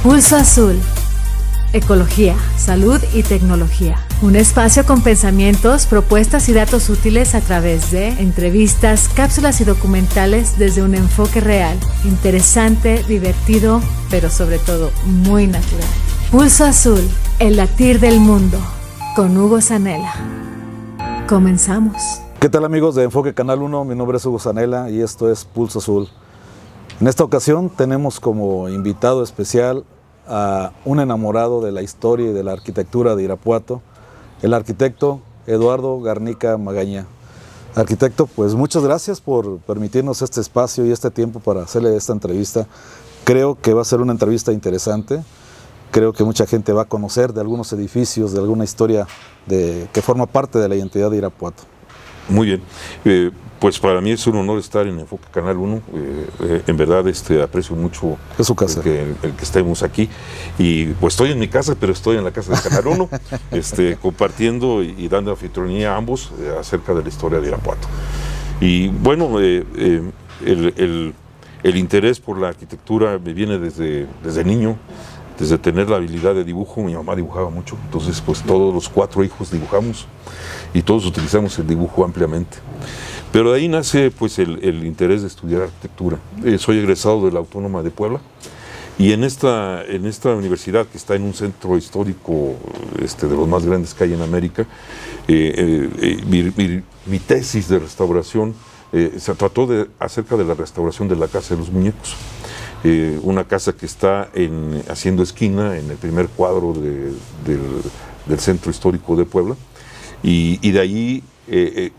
Pulso Azul. Ecología, salud y tecnología. Un espacio con pensamientos, propuestas y datos útiles a través de entrevistas, cápsulas y documentales desde un enfoque real, interesante, divertido, pero sobre todo muy natural. Pulso Azul, el latir del mundo, con Hugo Zanella. Comenzamos. ¿Qué tal, amigos de Enfoque Canal 1? Mi nombre es Hugo Zanella y esto es Pulso Azul. En esta ocasión tenemos como invitado especial a un enamorado de la historia y de la arquitectura de Irapuato, el arquitecto Eduardo Garnica Magaña. Arquitecto, pues muchas gracias por permitirnos este espacio y este tiempo para hacerle esta entrevista. Creo que va a ser una entrevista interesante. Creo que mucha gente va a conocer de algunos edificios, de alguna historia que forma parte de la identidad de Irapuato. Muy bien. Pues para mí es un honor estar en Enfoque Canal 1. En verdad aprecio mucho es su casa. el que estemos aquí. Y pues estoy en mi casa, pero estoy en la casa de Canal 1, compartiendo y dando anfitrionía a ambos acerca de la historia de Irapuato. Y bueno, el interés por la arquitectura me viene desde niño. Desde tener la habilidad de dibujo, mi mamá dibujaba mucho, entonces pues todos los 4 hijos dibujamos y todos utilizamos el dibujo ampliamente. Pero de ahí nace pues el interés de estudiar arquitectura. Soy egresado de la Autónoma de Puebla y en esta universidad, que está en un centro histórico de los más grandes que hay en América, mi tesis de restauración se trató acerca de la restauración de la Casa de los Muñecos. Una casa que está haciendo esquina en el primer cuadro del centro histórico de Puebla, y de ahí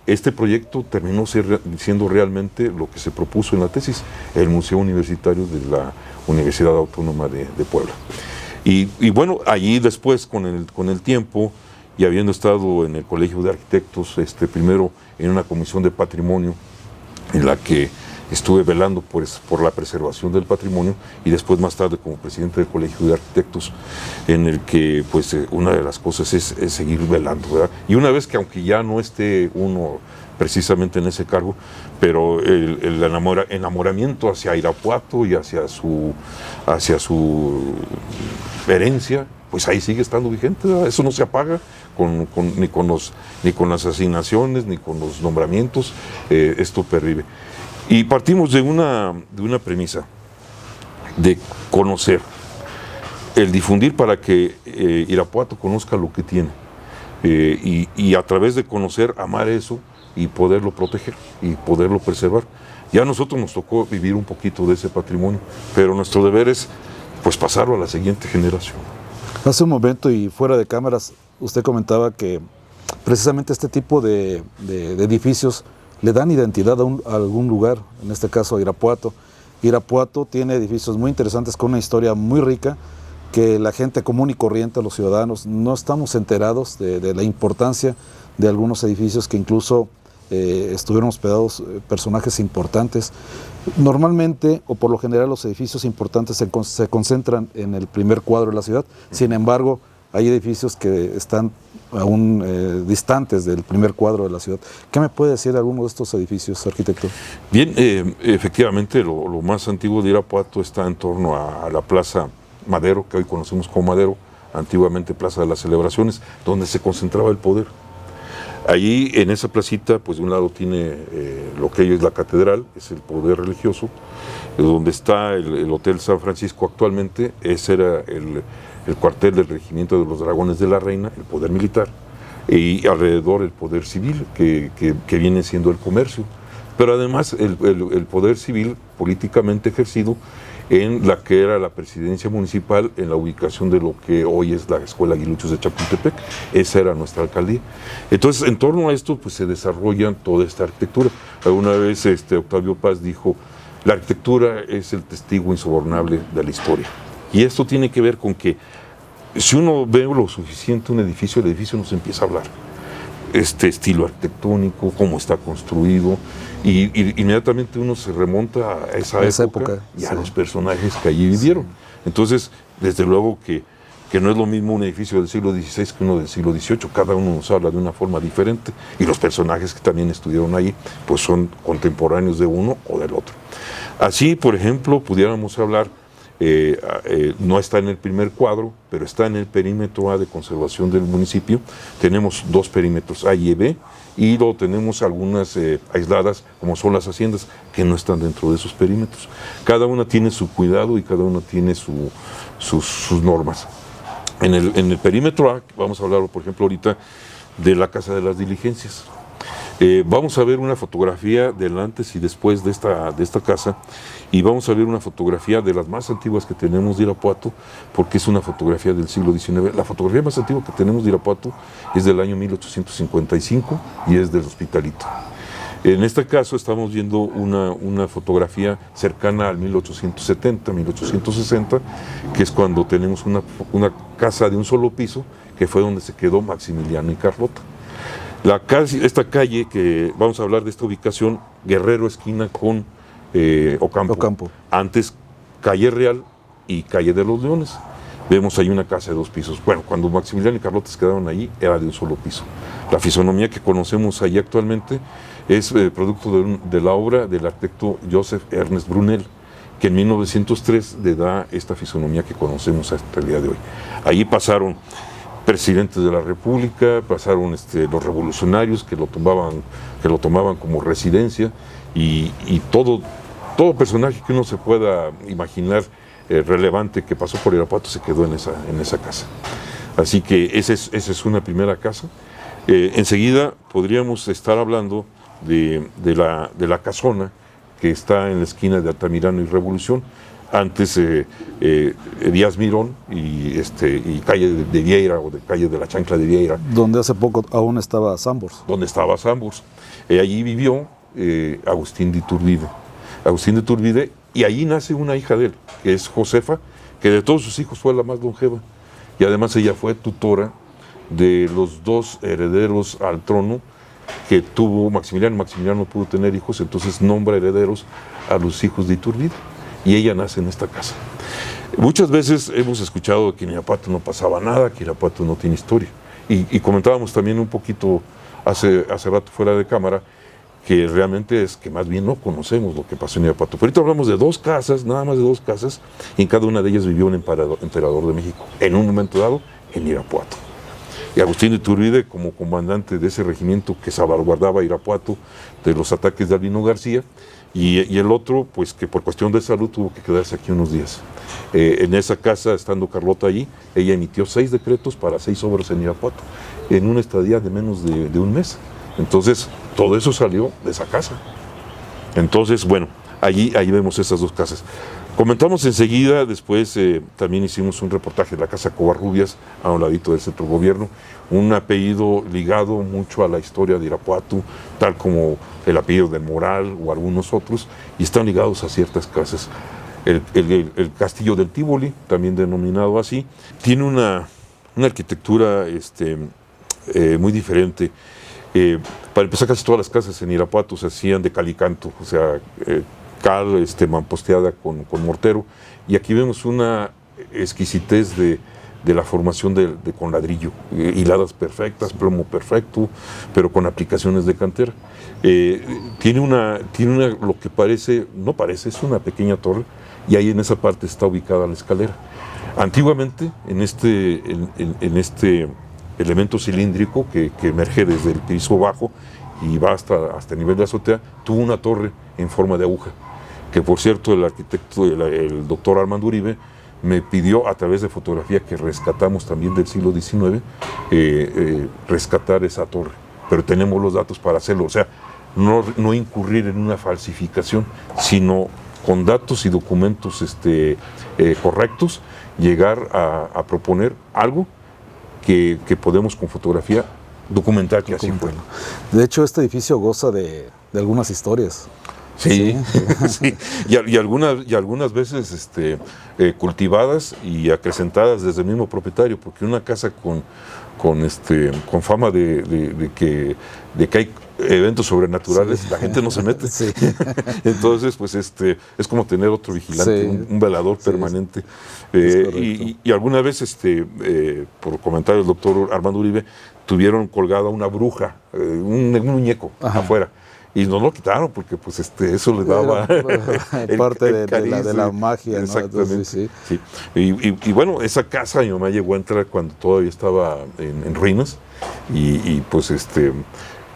este proyecto terminó siendo realmente lo que se propuso en la tesis, el Museo Universitario de la Universidad Autónoma de Puebla. Y bueno, allí después con el tiempo, y habiendo estado en el Colegio de Arquitectos, primero en una comisión de patrimonio en la que estuve velando pues, por la preservación del patrimonio, y después más tarde como presidente del Colegio de Arquitectos, en el que pues una de las cosas es seguir velando, ¿verdad? Y una vez que, aunque ya no esté uno precisamente en ese cargo, pero el enamoramiento hacia Irapuato y hacia su herencia, pues ahí sigue estando vigente, ¿verdad? Eso no se apaga ni con las asignaciones, ni con los nombramientos. Esto pervive. Y partimos de una premisa de conocer, el difundir para que Irapuato conozca lo que tiene, y a través de conocer, amar eso y poderlo proteger y poderlo preservar. Ya a nosotros nos tocó vivir un poquito de ese patrimonio, pero nuestro deber es pues pasarlo a la siguiente generación. Hace un momento y fuera de cámaras, usted comentaba que precisamente este tipo de edificios le dan identidad a algún lugar, en este caso a Irapuato. Irapuato tiene edificios muy interesantes con una historia muy rica que la gente común y corriente, los ciudadanos, no estamos enterados de la importancia de algunos edificios que incluso estuvieron hospedados personajes importantes. Normalmente, o por lo general, los edificios importantes se concentran en el primer cuadro de la ciudad. Sin embargo, hay edificios que están aún distantes del primer cuadro de la ciudad. ¿Qué me puede decir de alguno de estos edificios, arquitecto? Bien, efectivamente, lo más antiguo de Irapuato está en torno a la Plaza Madero, que hoy conocemos como Madero, antiguamente Plaza de las Celebraciones, donde se concentraba el poder. Allí, en esa placita, pues de un lado tiene lo que hoy es la catedral, es el poder religioso, donde está el Hotel San Francisco actualmente. Ese era el cuartel del Regimiento de los Dragones de la Reina, el poder militar, y alrededor el poder civil, que viene siendo el comercio, pero además el poder civil políticamente ejercido en la que era la presidencia municipal, en la ubicación de lo que hoy es la Escuela Aguiluchos de Chapultepec. Esa era nuestra alcaldía. Entonces, en torno a esto, pues se desarrolla toda esta arquitectura. Alguna vez Octavio Paz dijo: la arquitectura es el testigo insobornable de la historia. Y esto tiene que ver con que si uno ve lo suficiente un edificio, el edificio nos empieza a hablar. Estilo arquitectónico, cómo está construido, y inmediatamente uno se remonta a esa época y a los personajes que allí vivieron. Entonces, desde luego que no es lo mismo un edificio del siglo XVI que uno del siglo XVIII, cada uno nos habla de una forma diferente, y los personajes que también estuvieron allí, pues son contemporáneos de uno o del otro. Así, por ejemplo, pudiéramos hablar no está en el primer cuadro, pero está en el perímetro A de conservación del municipio. Tenemos 2 perímetros, A y B, y luego tenemos algunas aisladas, como son las haciendas, que no están dentro de esos perímetros. Cada una tiene su cuidado y cada una tiene sus normas. En el perímetro A, vamos a hablar, por ejemplo, ahorita de la Casa de las Diligencias. Vamos a ver una fotografía del antes y después de esta casa, y vamos a ver una fotografía de las más antiguas que tenemos de Irapuato, porque es una fotografía del siglo XIX. La fotografía más antigua que tenemos de Irapuato es del año 1855 y es del Hospitalito. En este caso estamos viendo una fotografía cercana al 1870, 1860, que es cuando tenemos una casa de un solo piso, que fue donde se quedó Maximiliano y Carlota. Esta calle, que vamos a hablar de esta ubicación, Guerrero esquina con Ocampo. Antes Calle Real y Calle de los Leones. Vemos ahí una casa de 2 pisos. Bueno, cuando Maximiliano y Carlota se quedaron allí, era de un solo piso. La fisonomía que conocemos allí actualmente es producto de la obra del arquitecto Joseph Ernest Brunel, que en 1903 le da esta fisonomía que conocemos hasta el día de hoy. Allí pasaron presidentes de la República, pasaron los revolucionarios que lo tomaban como residencia, y todo personaje que uno se pueda imaginar relevante que pasó por Irapuato se quedó en esa casa. Así que esa es una primera casa. Enseguida podríamos estar hablando de la casona que está en la esquina de Altamirano y Revolución. Antes Díaz Mirón y calle de Vieira, o de calle de la Chancla de Vieira. Donde hace poco aún estaba Sambors. Donde estaba Sambors. Allí vivió Agustín de Iturbide. Agustín de Iturbide, y allí nace una hija de él, que es Josefa, que de todos sus hijos fue la más longeva. Y además ella fue tutora de los 2 herederos al trono que tuvo Maximiliano. Maximiliano no pudo tener hijos, entonces nombra herederos a los hijos de Iturbide. Y ella nace en esta casa. Muchas veces hemos escuchado que en Irapuato no pasaba nada, que Irapuato no tiene historia. Y comentábamos también un poquito hace rato fuera de cámara, que realmente es que más bien no conocemos lo que pasó en Irapuato. Pero ahorita hablamos de 2 casas, nada más de 2 casas, y en cada una de ellas vivió un emperador de México, en un momento dado, en Irapuato. Y Agustín de Iturbide, como comandante de ese regimiento que salvaguardaba Irapuato de los ataques de Albino García, y el otro, pues que por cuestión de salud tuvo que quedarse aquí unos días. En esa casa, estando Carlota allí, ella emitió 6 decretos para 6 obras en Irapuato, en una estadía de menos de un mes. Entonces, todo eso salió de esa casa. Entonces, bueno, allí vemos esas 2 casas. Comentamos enseguida, después también hicimos un reportaje de la Casa Covarrubias, a un ladito del Centro Gobierno, un apellido ligado mucho a la historia de Irapuato, tal como el apellido del Moral o algunos otros, y están ligados a ciertas casas. El Castillo del Tívoli, también denominado así, tiene una arquitectura muy diferente. Para empezar, casi todas las casas en Irapuato se hacían de cal y canto, o sea, cal mamposteada con mortero, y aquí vemos una exquisitez de la formación con ladrillo, hiladas perfectas, plomo perfecto, pero con aplicaciones de cantera. Tiene una lo que no parece, es una pequeña torre, y ahí en esa parte está ubicada la escalera. Antiguamente, en este elemento cilíndrico que emerge desde el piso bajo y va hasta el nivel de azotea, tuvo una torre en forma de aguja, que por cierto el arquitecto, el doctor Armando Uribe, me pidió a través de fotografía que rescatamos también del siglo XIX, rescatar esa torre, pero tenemos los datos para hacerlo, o sea, no incurrir en una falsificación, sino con datos y documentos correctos, llegar a proponer algo que podemos con fotografía documentar que así fue. De hecho, este edificio goza de algunas historias. Sí, sí. Y algunas veces cultivadas y acrecentadas desde el mismo propietario, porque una casa con fama de que hay eventos sobrenaturales, sí, la gente no se mete. Sí. Entonces, pues es como tener otro vigilante, sí, un velador, sí, permanente. Y alguna vez, por comentario del doctor Armando Uribe, tuvieron colgada una bruja, un muñeco, ajá, afuera. Y no lo quitaron porque pues eso le daba parte de la magia, ¿no? Exactamente. Entonces, sí. Y bueno, esa casa mi mamá llegó a entrar cuando todavía estaba en ruinas y pues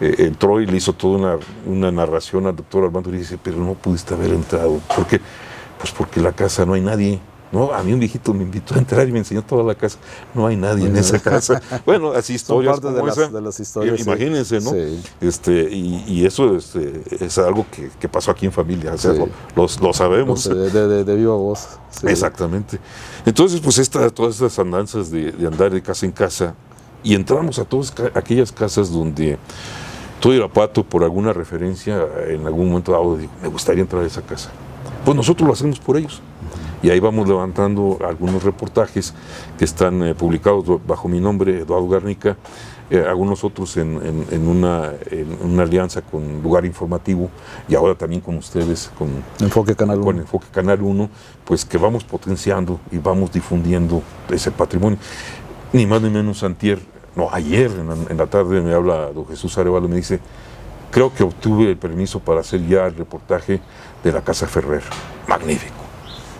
entró y le hizo toda una narración al doctor Armando y dice, pero no pudiste haber entrado. ¿Por qué? Pues porque la casa no hay nadie. No, a mí un viejito me invitó a entrar y me enseñó toda la casa. No hay nadie en esa casa. Bueno, así historias son como parte de las historias. Imagínense, ¿no? Sí. Y eso es algo que pasó aquí en familia. O sea, Sí. lo sabemos. De viva voz. Sí. Exactamente. Entonces, pues todas estas andanzas de andar de casa en casa y entramos a todas aquellas casas donde todo Irapuato, por alguna referencia, en algún momento dado, digo, me gustaría entrar a esa casa. Pues nosotros lo hacemos por ellos. Y ahí vamos levantando algunos reportajes que están publicados bajo mi nombre, Eduardo Garnica, algunos otros en una alianza con Lugar Informativo y ahora también con ustedes, con Enfoque Canal 1. Con Enfoque Canal 1, pues que vamos potenciando y vamos difundiendo ese patrimonio. Ni más ni menos ayer en la tarde me habla don Jesús Arevalo y me dice, creo que obtuve el permiso para hacer ya el reportaje de la Casa Ferrer. Magnífico.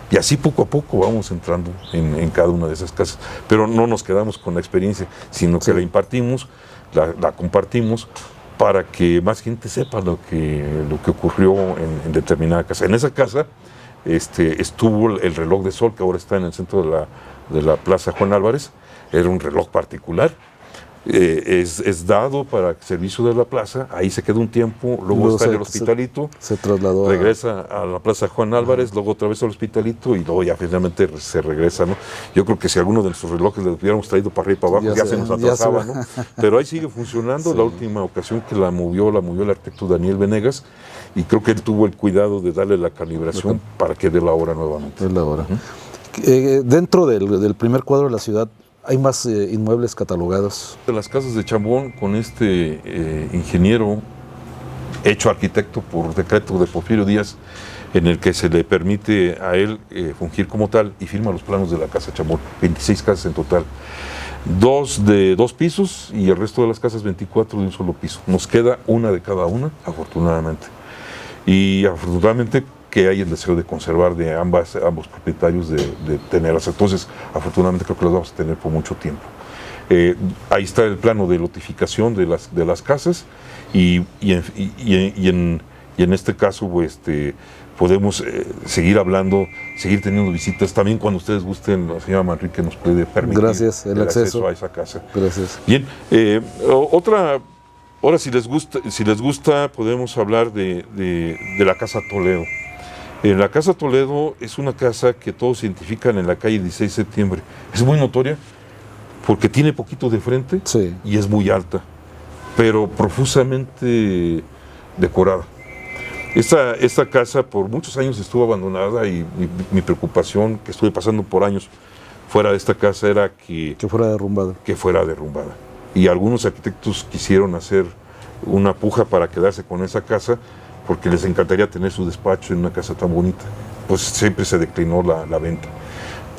Y así poco a poco vamos entrando en cada una de esas casas. Pero no nos quedamos con la experiencia, sino que la impartimos, la compartimos para que más gente sepa lo que ocurrió en determinada casa. En esa casa estuvo el reloj de sol que ahora está en el centro de la Plaza Juan Álvarez. Era un reloj particular. Es dado para servicio de la plaza, ahí se queda un tiempo, luego está en el Hospitalito, se trasladó regresa a la Plaza Juan Álvarez, luego otra vez al Hospitalito y luego ya finalmente se regresa, ¿no? Yo creo que si alguno de nuestros relojes le hubiéramos traído para arriba y para abajo, ya se nos atrasaba, ¿no? Pero ahí sigue funcionando. Sí. La última ocasión que la movió el arquitecto Daniel Venegas y creo que él tuvo el cuidado de darle la calibración para que dé la hora nuevamente. Es la hora. Dentro del primer cuadro de la ciudad, ¿hay más inmuebles catalogados? De las casas de Chambón, con ingeniero hecho arquitecto por decreto de Porfirio Díaz, en el que se le permite a él fungir como tal y firma los planos de la Casa Chambón, 26 casas en total. 2 de 2 pisos y el resto de las casas 24 de un solo piso. Nos queda una de cada una, afortunadamente. Y afortunadamente que hay el deseo de conservar de ambos propietarios de tenerlas. Entonces, afortunadamente creo que las vamos a tener por mucho tiempo. Ahí está el plano de lotificación de las casas y en este caso podemos seguir hablando, seguir teniendo visitas. También cuando ustedes gusten, la señora Manrique nos puede permitir el acceso a esa casa. Gracias. Bien, ahora si les gusta podemos hablar de la Casa Toledo. La Casa Toledo es una casa que todos identifican en la calle 16 de septiembre. Es muy notoria porque tiene poquito de frente y es muy alta, pero profusamente decorada. Esta casa por muchos años estuvo abandonada y mi preocupación, que estuve pasando por años fuera de esta casa, era que fuera derrumbada. Que fuera derrumbada. Y algunos arquitectos quisieron hacer una puja para quedarse con esa casa, porque les encantaría tener su despacho en una casa tan bonita. Pues siempre se declinó la venta.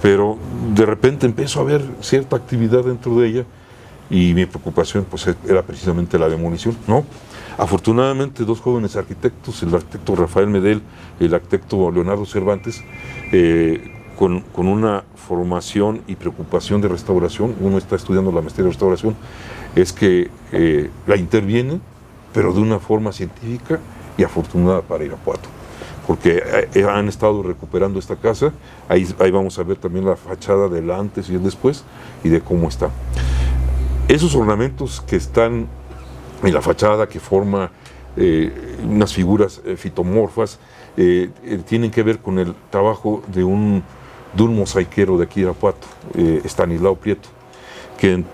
Pero de repente empezó a haber cierta actividad dentro de ella y mi preocupación pues era precisamente la demolición. No, afortunadamente 2 jóvenes arquitectos, el arquitecto Rafael Medel y el arquitecto Leonardo Cervantes, con una formación y preocupación de restauración, uno está estudiando la maestría de restauración, es que la interviene, pero de una forma científica y afortunada para Irapuato, porque han estado recuperando esta casa. Ahí vamos a ver también la fachada del antes y el después y de cómo está. Esos ornamentos que están en la fachada, que forma unas figuras fitomorfas, tienen que ver con el trabajo de un mosaiquero de aquí de Irapuato, Estanislao Prieto, que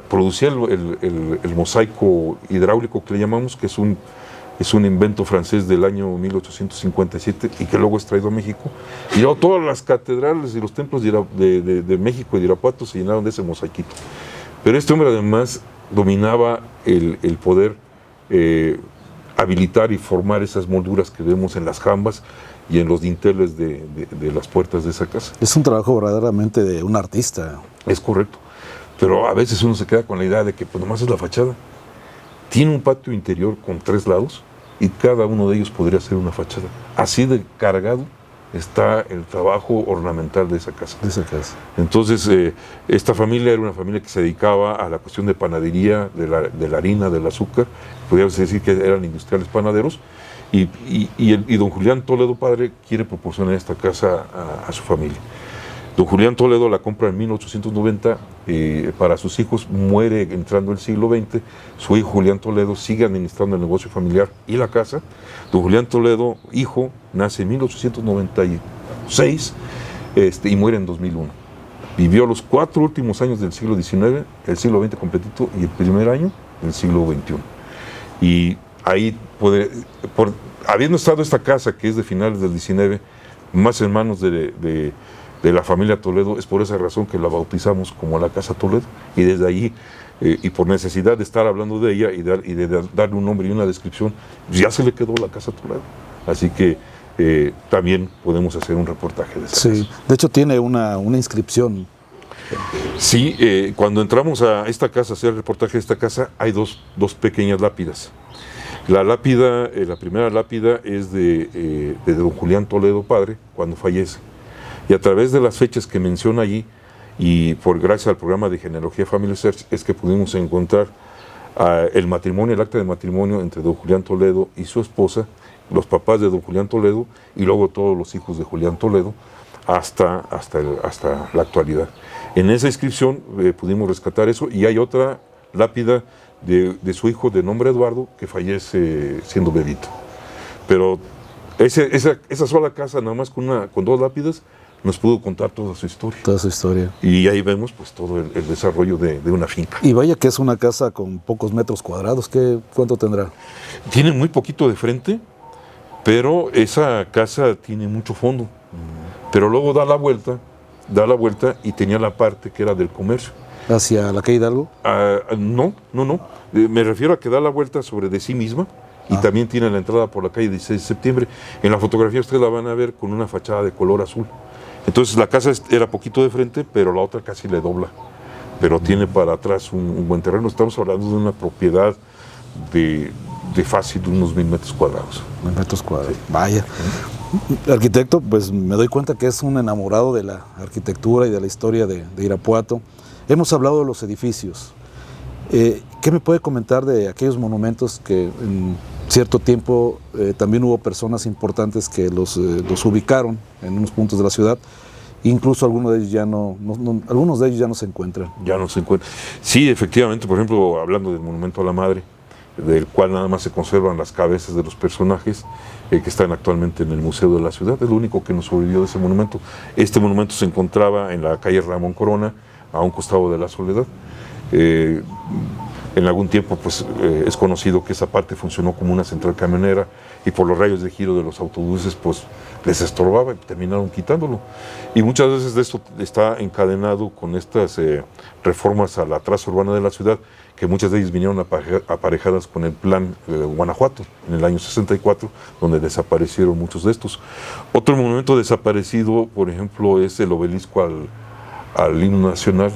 producía el mosaico hidráulico que le llamamos, que es un invento francés del año 1857 y que luego es traído a México. Y luego todas las catedrales y los templos de México y de Irapuato se llenaron de ese mosaiquito. Pero este hombre además dominaba el poder habilitar y formar esas molduras que vemos en las jambas y en los dinteles de las puertas de esa casa. Es un trabajo verdaderamente de un artista. Es correcto. Pero a veces uno se queda con la idea de que pues nomás es la fachada. Tiene un patio interior con 3 lados y cada uno de ellos podría ser una fachada. Así de cargado está el trabajo ornamental de esa casa. Entonces, esta familia era una familia que se dedicaba a la cuestión de panadería, de la harina, del azúcar. Podríamos decir que eran industriales panaderos. Y don Julián Toledo padre quiere proporcionar esta casa a su familia. Don Julián Toledo la compra en 1890 para sus hijos, muere entrando el siglo XX, su hijo Julián Toledo sigue administrando el negocio familiar y la casa. Don Julián Toledo, hijo, nace en 1896 y muere en 2001. Vivió los 4 últimos años del siglo XIX, el siglo XX completito y el primer año del siglo XXI. Y ahí, habiendo estado esta casa, que es de finales del XIX, más en manos de la familia Toledo, es por esa razón que la bautizamos como la Casa Toledo, y desde ahí, y por necesidad de estar hablando de ella y de darle un nombre y una descripción, ya se le quedó la Casa Toledo. Así que también podemos hacer un reportaje de esa casa. De hecho tiene una inscripción. Sí, cuando entramos a esta casa, a hacer el reportaje de esta casa, hay dos pequeñas lápidas. La lápida, la primera lápida es de don Julián Toledo padre, cuando fallece. Y a través de las fechas que menciona allí, y gracias al programa de Genealogía Family Search, es que pudimos encontrar el acta de matrimonio entre don Julián Toledo y su esposa, los papás de don Julián Toledo, y luego todos los hijos de Julián Toledo, hasta la actualidad. En esa inscripción pudimos rescatar eso, y hay otra lápida de su hijo de nombre Eduardo, que fallece siendo bebito. Pero esa sola casa, nada más con 2 lápidas, nos pudo contar toda su historia. Toda su historia. Y ahí vemos pues todo el desarrollo de una finca. Y vaya que es una casa con pocos metros cuadrados. ¿Cuánto tendrá? Tiene muy poquito de frente, pero esa casa tiene mucho fondo. Pero luego da la vuelta y tenía la parte que era del comercio. ¿Hacia la calle Hidalgo? No. Me refiero a que da la vuelta sobre de sí misma. Y también tiene la entrada por la calle 16 de septiembre. En la fotografía ustedes la van a ver con una fachada de color azul. Entonces la casa era poquito de frente, pero la otra casi le dobla. Pero tiene para atrás un buen terreno. Estamos hablando de una propiedad de fácil de unos 1000 metros cuadrados. 1000 metros cuadrados, sí. Vaya. Arquitecto, pues me doy cuenta que es un enamorado de la arquitectura y de la historia de Irapuato. Hemos hablado de los edificios. ¿Qué me puede comentar de aquellos monumentos que en cierto tiempo también hubo personas importantes que los ubicaron en unos puntos de la ciudad? Incluso algunos de ellos ya no se encuentran. Ya no se encuentran. Sí, efectivamente, por ejemplo, hablando del Monumento a la Madre, del cual nada más se conservan las cabezas de los personajes que están actualmente en el Museo de la Ciudad. Es lo único que nos sobrevivió de ese monumento. Este monumento se encontraba en la calle Ramón Corona, a un costado de la Soledad. En algún tiempo pues, es conocido que esa parte funcionó como una central camionera y por los rayos de giro de los autobuses pues, les estorbaba y terminaron quitándolo. Y muchas veces de esto está encadenado con estas reformas a la traza urbana de la ciudad, que muchas de ellas vinieron aparejadas con el plan Guanajuato en el año 64, donde desaparecieron muchos de estos. Otro monumento desaparecido, por ejemplo, es el obelisco al himno nacional.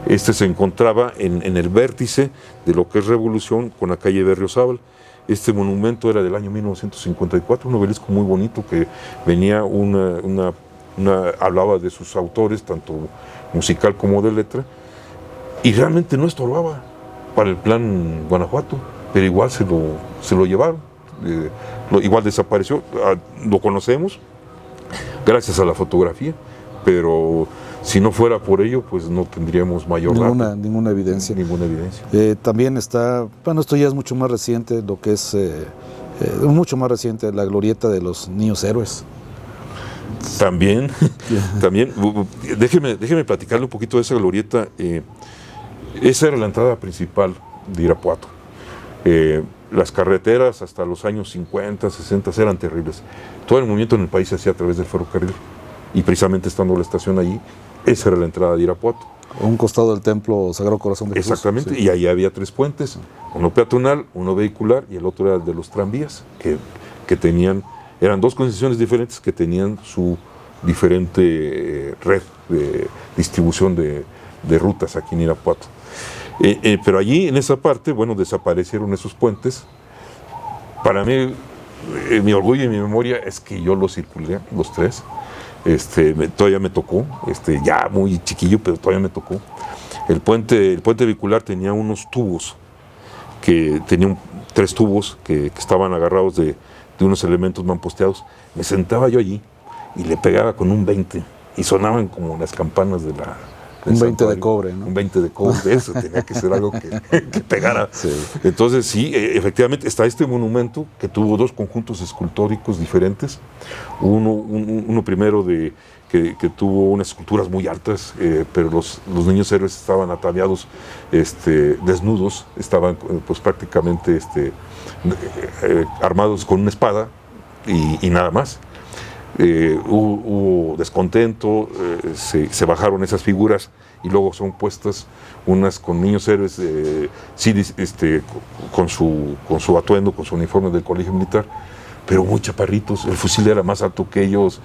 Este se encontraba en el vértice de lo que es Revolución con la calle Berriozábal. Este monumento era del año 1954, un obelisco muy bonito que venía hablaba de sus autores, tanto musical como de letra, y realmente no estorbaba para el plan Guanajuato, pero igual se lo llevaron, igual desapareció. Lo conocemos gracias a la fotografía, pero si no fuera por ello, pues no tendríamos ninguna evidencia. Ninguna evidencia. También está, bueno, esto ya es mucho más reciente, lo que es mucho más reciente, la glorieta de los niños héroes. También, déjeme platicarle un poquito de esa glorieta. Esa era la entrada principal de Irapuato. Las carreteras hasta los años 50, 60 eran terribles. Todo el movimiento en el país se hacía a través del ferrocarril. Y precisamente estando la estación allí, esa era la entrada de Irapuato. A un costado del templo Sagrado Corazón de Jesús. Exactamente, sí. Y ahí había 3 puentes, uno peatonal, uno vehicular y el otro era de los tranvías, que tenían, eran 2 concesiones diferentes que tenían su diferente red de distribución de rutas aquí en Irapuato. Pero allí, en esa parte, bueno, desaparecieron esos puentes Para mí, mi orgullo y mi memoria es que yo los circulé, los tres. Todavía me tocó, ya muy chiquillo, pero todavía me tocó. El puente vehicular tenía unos tubos, que tenían 3 tubos que estaban agarrados de unos elementos mamposteados. Me sentaba yo allí y le pegaba con un 20 y sonaban como las campanas de la... Un 20 de cobre, ¿no? Un 20 de cobre, eso tenía que ser algo que pegara. Sí. Entonces sí, efectivamente está este monumento que tuvo 2 conjuntos escultóricos diferentes. Uno primero que tuvo unas esculturas muy altas, pero los niños héroes estaban ataviados desnudos, estaban pues prácticamente armados con una espada y nada más. Hubo descontento, se bajaron esas figuras y luego son puestas unas con niños héroes, con su atuendo, con su uniforme del colegio militar, pero muy chaparritos. El fusil era más alto que ellos.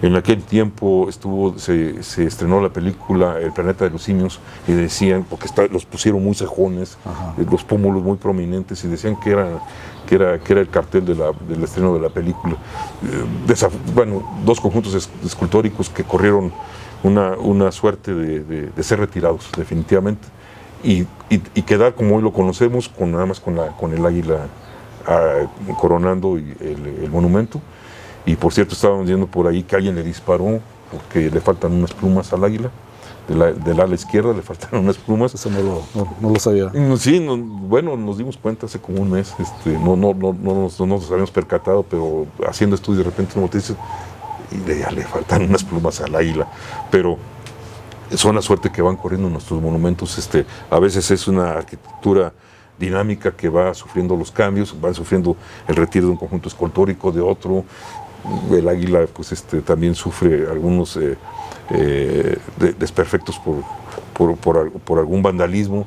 En aquel tiempo se estrenó la película El planeta de los simios y decían, porque los pusieron muy cejones, los pómulos muy prominentes, y decían que era el cartel del estreno de la película. Bueno, 2 conjuntos escultóricos que corrieron una suerte de ser retirados definitivamente y quedar como hoy lo conocemos, nada más con el águila coronando el monumento. Y por cierto, estábamos viendo por ahí que alguien le disparó porque le faltan unas plumas al águila. Del ala izquierda le faltaron unas plumas. Eso no lo sabía. Sí, bueno, nos dimos cuenta hace como un mes. No nos habíamos percatado, pero haciendo estudios de repente noticias y ya le faltan unas plumas al águila. Pero son la suerte que van corriendo nuestros monumentos. A veces es una arquitectura dinámica que va sufriendo los cambios, va sufriendo el retiro de un conjunto escultórico de otro. El águila pues también sufre algunos desperfectos por algún vandalismo,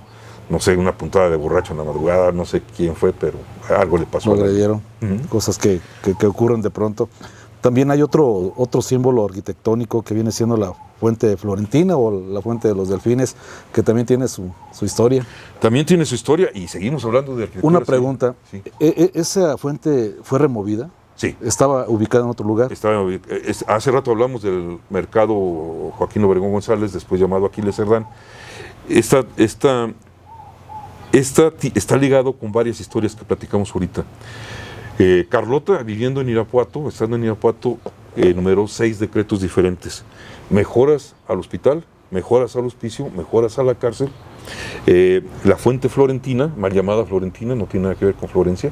no sé, una puntada de borracho en la madrugada, no sé quién fue, pero algo le pasó. Lo agredieron, cosas que ocurren de pronto. También hay otro símbolo arquitectónico que viene siendo la fuente florentina o la fuente de los delfines, que también tiene su historia. También tiene su historia y seguimos hablando de arquitectura. Una pregunta, sí. ¿Esa fuente fue removida? Sí. ¿Estaba ubicada en otro lugar? Hace rato hablamos del mercado Joaquín Obregón González, después llamado Aquiles Cerdán. Está ligado con varias historias que platicamos ahorita. Carlota, viviendo en Irapuato, estando en Irapuato, enumeró 6 decretos diferentes. Mejoras al hospital, mejoras al hospicio, mejoras a la cárcel. La fuente florentina, mal llamada Florentina, no tiene nada que ver con Florencia.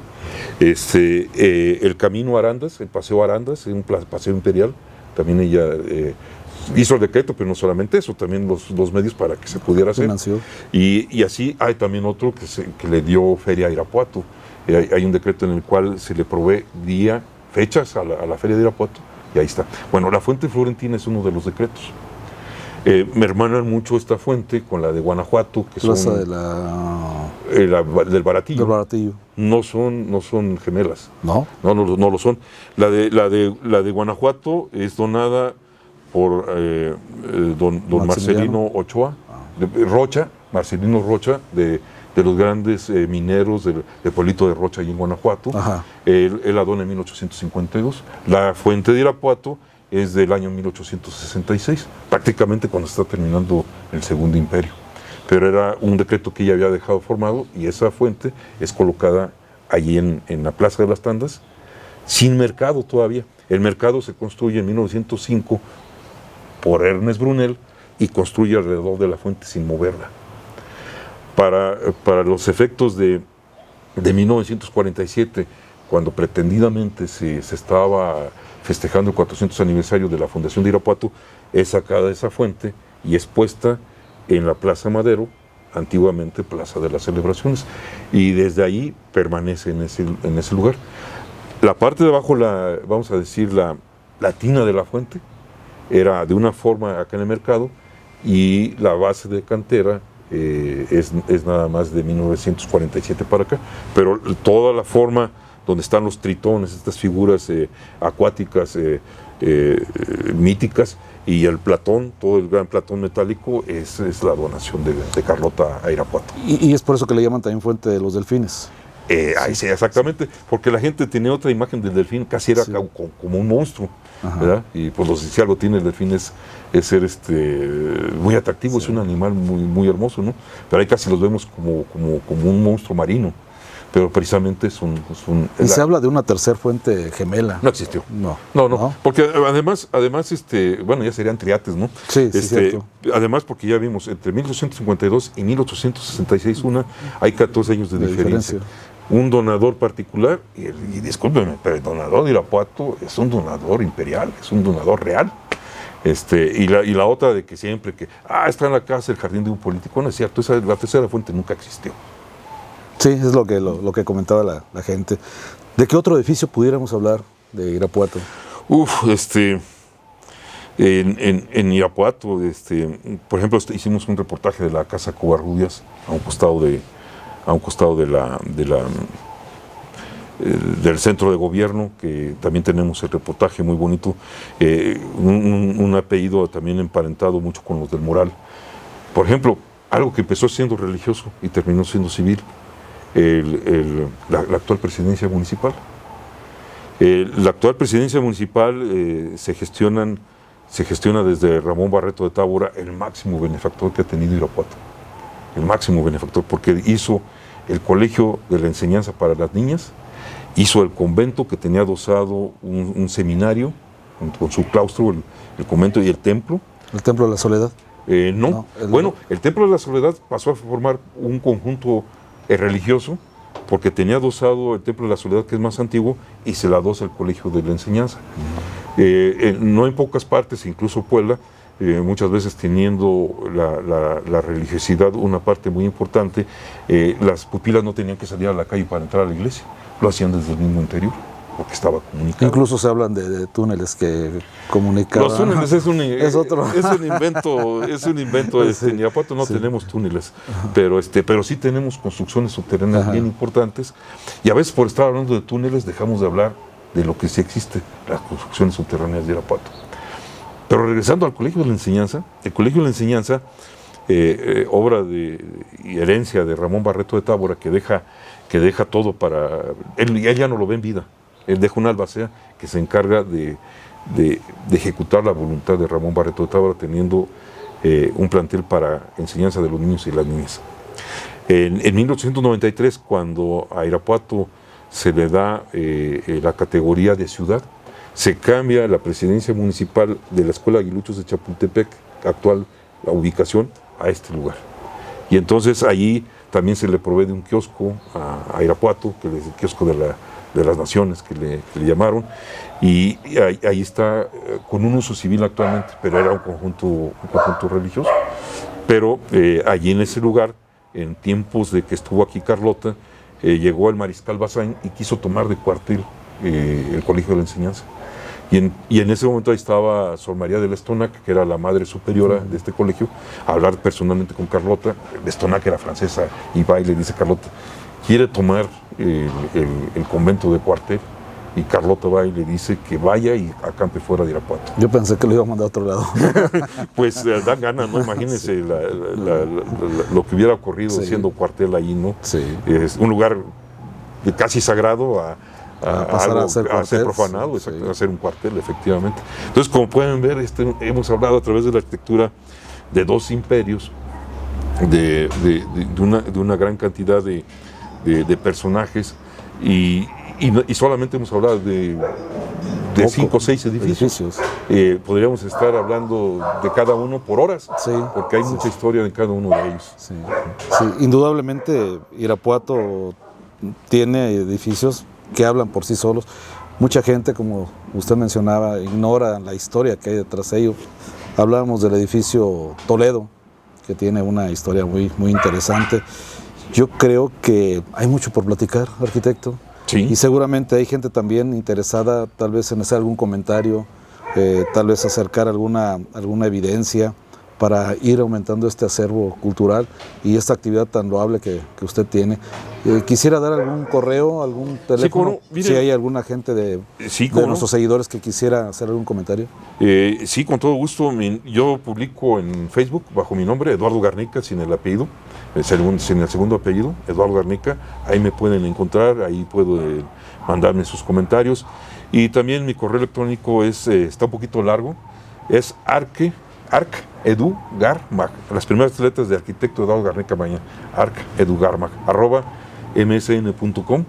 El camino Arandas, el paseo Arandas, un paseo imperial, también ella hizo el decreto, pero no solamente eso, también los medios para que se pudiera hacer. Y así hay también otro que le dio feria a Irapuato. Hay un decreto en el cual se le provee fechas a la feria de Irapuato, y ahí está. Bueno, la fuente florentina es uno de los decretos. Me hermanan mucho esta fuente con la de Guanajuato, que Plaza son del Baratillo. Del Baratillo. No son gemelas. ¿No? No lo son. La de Guanajuato es donada por don Marcelino Ochoa, Marcelino Rocha, de los grandes mineros del pueblito de Rocha, allí en Guanajuato. Él la dona en 1852. La fuente de Irapuato es del año 1866, prácticamente cuando está terminando el Segundo Imperio. Pero era un decreto que ella había dejado formado, y esa fuente es colocada allí en la Plaza de las Tandas, sin mercado todavía. El mercado se construye en 1905 por Ernest Brunel y construye alrededor de la fuente sin moverla. Para los efectos de 1947, cuando pretendidamente se estaba festejando el 400 aniversario de la fundación de Irapuato, es sacada esa fuente y es puesta en la Plaza Madero, antiguamente Plaza de las Celebraciones, y desde ahí permanece en ese lugar. La parte de abajo, vamos a decir, la tina de la fuente, era de una forma acá en el mercado, y la base de cantera es nada más de 1947 para acá, pero toda la forma donde están los tritones, estas figuras acuáticas míticas, y el platón, todo el gran platón metálico, es la donación de Carlota a Irapuato. Y es por eso que le llaman también fuente de los delfines. Ahí sí, exactamente, porque la gente tenía otra imagen del delfín, casi era como un monstruo, ¿verdad? Y pues si algo tiene el delfín es ser muy atractivo, es un animal muy, muy hermoso, ¿no? Pero ahí casi los vemos como un monstruo marino, pero precisamente es un Y se habla de una tercera fuente gemela. No existió. No, porque además, bueno, ya serían triates, ¿no? Sí, cierto. Además, porque ya vimos, entre 1852 y 1866, hay 14 años de diferencia. Un donador particular, y discúlpenme, pero el donador de Irapuato es un donador imperial, es un donador real. Y la otra de que siempre está en la casa el jardín de un político, no es cierto, la tercera fuente nunca existió. Sí, es lo que comentaba la gente. ¿De qué otro edificio pudiéramos hablar de Irapuato? En Irapuato, por ejemplo, hicimos un reportaje de la Casa Covarrubias a un costado del centro de gobierno, que también tenemos el reportaje muy bonito, un apellido también emparentado mucho con los del Moral. Por ejemplo, algo que empezó siendo religioso y terminó siendo civil, la actual presidencia municipal. La actual presidencia municipal se gestiona desde Ramón Barreto de Tábora, el máximo benefactor que ha tenido Irapuato. El máximo benefactor, porque hizo el colegio de la enseñanza para las niñas, hizo el convento que tenía adosado un seminario con su claustro, el convento y el templo. ¿El Templo de la Soledad? No. Bueno, el Templo de la Soledad pasó a formar un conjunto religioso, porque tenía adosado el Templo de la Soledad, que es más antiguo, y se le adosa el Colegio de la Enseñanza. No en pocas partes, incluso Puebla, muchas veces teniendo la religiosidad una parte muy importante, las pupilas no tenían que salir a la calle para entrar a la iglesia, lo hacían desde el mismo interior, porque estaba comunicado. Incluso se hablan de túneles que comunicaban. Los túneles es un invento, Sí, en Irapuato no tenemos túneles, pero sí tenemos construcciones subterráneas bien importantes, y a veces por estar hablando de túneles dejamos de hablar de lo que sí existe, las construcciones subterráneas de Irapuato. Pero regresando al Colegio de la Enseñanza, el Colegio de la Enseñanza, obra y herencia de Ramón Barreto de Tábora, que deja todo para... Él ya no lo ve en vida. Él deja una albacea que se encarga de ejecutar la voluntad de Ramón Barreto de Tábora, teniendo un plantel para enseñanza de los niños y las niñas. En 1893, cuando a Irapuato se le da la categoría de ciudad, se cambia la presidencia municipal de la Escuela Aguiluchos de Chapultepec, actual la ubicación, a este lugar. Y entonces allí también se le provee de un kiosco a Irapuato, que es el kiosco de las naciones que le llamaron, y ahí está con un uso civil actualmente, pero era un conjunto religioso. Pero allí en ese lugar, en tiempos de que estuvo aquí Carlota, llegó el mariscal Bazán y quiso tomar de cuartel el Colegio de la Enseñanza. Y en ese momento ahí estaba Sor María de Lestonac, que era la madre superiora de este colegio, a hablar personalmente con Carlota. Lestonac era francesa y va y le dice: Carlota, quiere tomar el convento de cuartel, y Carlota va y le dice que vaya y acampe fuera de Irapuato. Yo pensé que lo iba a mandar a otro lado. Pues dan ganas, ¿no? Imagínense lo que hubiera ocurrido siendo cuartel ahí, ¿no? Sí. Es un lugar casi sagrado a ser profanado, a ser un cuartel, efectivamente. Entonces, como pueden ver, hemos hablado a través de la arquitectura de dos imperios, de una gran cantidad de personajes, y solamente hemos hablado de 5 o 6 edificios. Podríamos estar hablando de cada uno por horas, porque hay mucha historia en cada uno de ellos. Sí, indudablemente Irapuato tiene edificios que hablan por sí solos. Mucha gente, como usted mencionaba, ignora la historia que hay detrás de ello. Hablábamos del edificio Toledo, que tiene una historia muy, muy interesante. Yo creo que hay mucho por platicar, arquitecto. Sí. Y seguramente hay gente también interesada, tal vez en hacer algún comentario, tal vez acercar alguna evidencia, para ir aumentando este acervo cultural y esta actividad tan loable que usted tiene. Quisiera dar algún correo, algún teléfono, Sí, mire, si hay alguna gente de nuestros seguidores que quisiera hacer algún comentario. Sí, con todo gusto. Yo publico en Facebook bajo mi nombre, Eduardo Garnica, sin el apellido, sin el segundo apellido, Eduardo Garnica. Ahí me pueden encontrar, ahí puedo mandarme sus comentarios. Y también mi correo electrónico está un poquito largo, es arcedugarmag, las primeras letras de arquitecto Eduardo Garnica Magaña, arcedugarmag, @msn.com,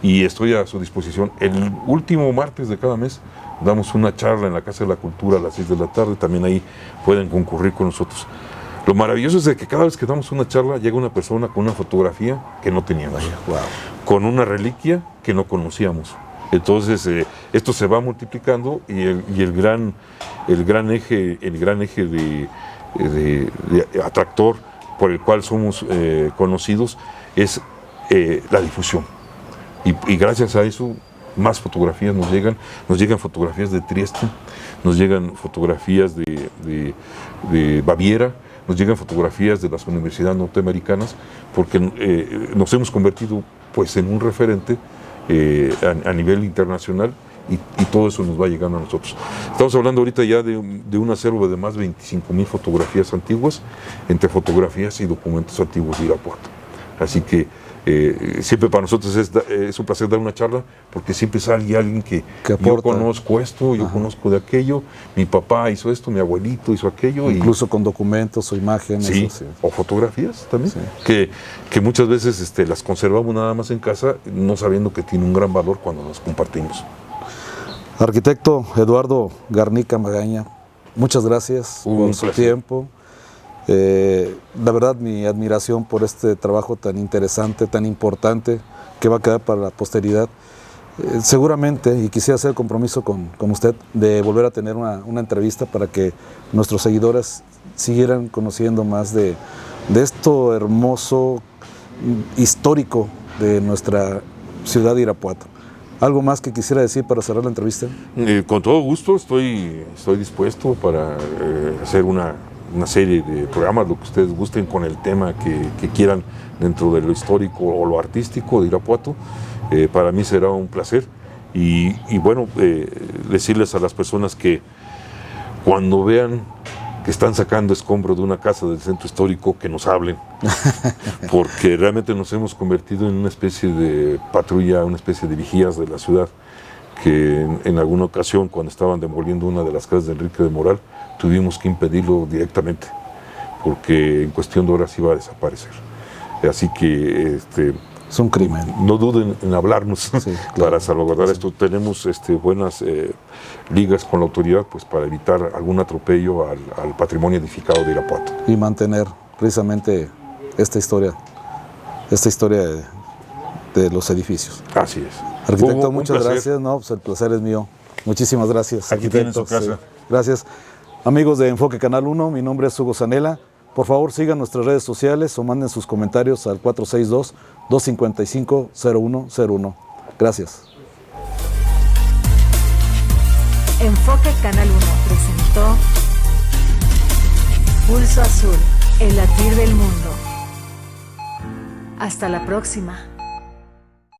y estoy a su disposición. El último martes de cada mes damos una charla en la Casa de la Cultura a las 6 de la tarde, también ahí pueden concurrir con nosotros. Lo maravilloso es de que cada vez que damos una charla llega una persona con una fotografía que no teníamos, con una reliquia que no conocíamos. Entonces esto se va multiplicando y el gran eje de atractor por el cual somos conocidos es la difusión. Y gracias a eso más fotografías nos llegan fotografías de Trieste, nos llegan fotografías de Baviera, nos llegan fotografías de las universidades norteamericanas, porque nos hemos convertido pues en un referente a nivel internacional, y todo eso nos va llegando a nosotros. Estamos hablando ahorita ya de un acervo de más de 25,000 fotografías antiguas, entre fotografías y documentos antiguos de Irapuato. Así que siempre para nosotros es un placer dar una charla, porque siempre sale alguien que yo conozco esto, yo conozco de aquello, mi papá hizo esto, mi abuelito hizo aquello. Incluso con documentos o imágenes. Sí, o fotografías también, que muchas veces las conservamos nada más en casa, no sabiendo que tiene un gran valor cuando las compartimos. Arquitecto Eduardo Garnica Magaña, muchas gracias por su tiempo. La verdad, mi admiración por este trabajo tan interesante, tan importante, que va a quedar para la posteridad. Seguramente, y quisiera hacer el compromiso con usted, de volver a tener una entrevista para que nuestros seguidores siguieran conociendo más de esto hermoso, histórico de nuestra ciudad de Irapuato. ¿Algo más que quisiera decir para cerrar la entrevista? Con todo gusto, estoy dispuesto para hacer una serie de programas, lo que ustedes gusten, con el tema que quieran dentro de lo histórico o lo artístico de Irapuato. Para mí será un placer. Y bueno, decirles a las personas que cuando vean que están sacando escombros de una casa del centro histórico, que nos hablen, porque realmente nos hemos convertido en una especie de patrulla, una especie de vigías de la ciudad, que en alguna ocasión, cuando estaban demoliendo una de las casas de Enrique de Moral, tuvimos que impedirlo directamente, porque en cuestión de horas iba a desaparecer. Así que es un crimen. No duden en hablarnos, para salvaguardar esto. Tenemos buenas ligas con la autoridad, pues, para evitar algún atropello al patrimonio edificado de Irapuato. Y mantener precisamente esta historia de los edificios. Así es. Arquitecto, muchas gracias. No, pues el placer es mío. Muchísimas gracias. Aquí tienen su casa. Gracias. Amigos de Enfoque Canal 1, mi nombre es Hugo Zanella. Por favor, sigan nuestras redes sociales o manden sus comentarios al 462-255-0101. Gracias. Enfoque Canal 1 presentó Pulso Azul, el latir del mundo. Hasta la próxima.